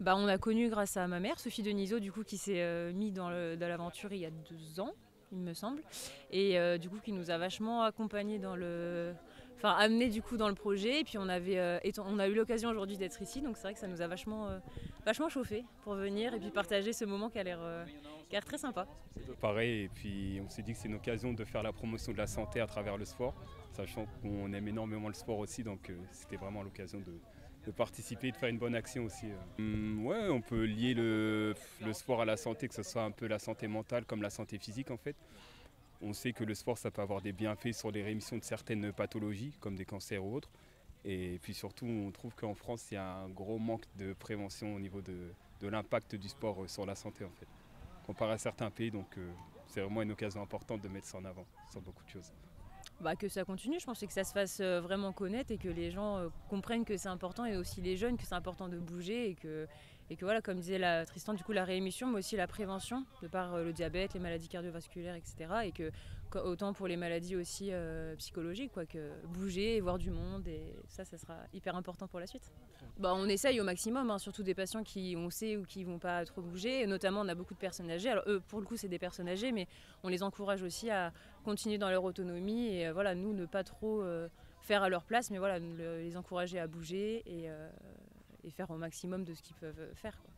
Bah, on a connu grâce à ma mère, Sophie Denisot, du coup, qui s'est mise dans l'aventure il y a 2 ans, il me semble, et du coup, qui nous a vachement accompagnés dans enfin, amenés du coup dans le projet. Et puis on a eu l'occasion aujourd'hui d'être ici, donc c'est vrai que ça nous a vachement chauffé pour venir et puis partager ce moment qui a l'air très sympa. Pareil, et puis on s'est dit que c'est une occasion de faire la promotion de la santé à travers le sport, sachant qu'on aime énormément le sport aussi, donc c'était vraiment l'occasion de participer et de faire une bonne action aussi. Ouais, on peut lier le sport à la santé, que ce soit un peu la santé mentale comme la santé physique en fait. On sait que le sport, ça peut avoir des bienfaits sur les rémissions de certaines pathologies, comme des cancers ou autres. Et puis surtout, on trouve qu'en France, il y a un gros manque de prévention au niveau de l'impact du sport sur la santé en fait, comparé à certains pays. Donc c'est vraiment une occasion importante de mettre ça en avant sur beaucoup de choses. Bah, que ça continue, je pense, et que ça se fasse vraiment connaître et que les gens comprennent que c'est important, et aussi les jeunes, que c'est important de bouger, et que voilà, comme disait Tristan, du coup la réémission, mais aussi la prévention, de par le diabète, les maladies cardiovasculaires, etc. Et que autant pour les maladies aussi psychologiques, quoi, que bouger et voir du monde, et ça sera hyper important pour la suite. Bah, on essaye au maximum, hein, surtout des patients qui, on sait, ou qui vont pas trop bouger. Et notamment, on a beaucoup de personnes âgées. Alors eux, pour le coup, c'est des personnes âgées, mais on les encourage aussi à continuer dans leur autonomie, et voilà, nous, ne pas trop faire à leur place, mais voilà, les encourager à bouger, et faire au maximum de ce qu'ils peuvent faire, quoi.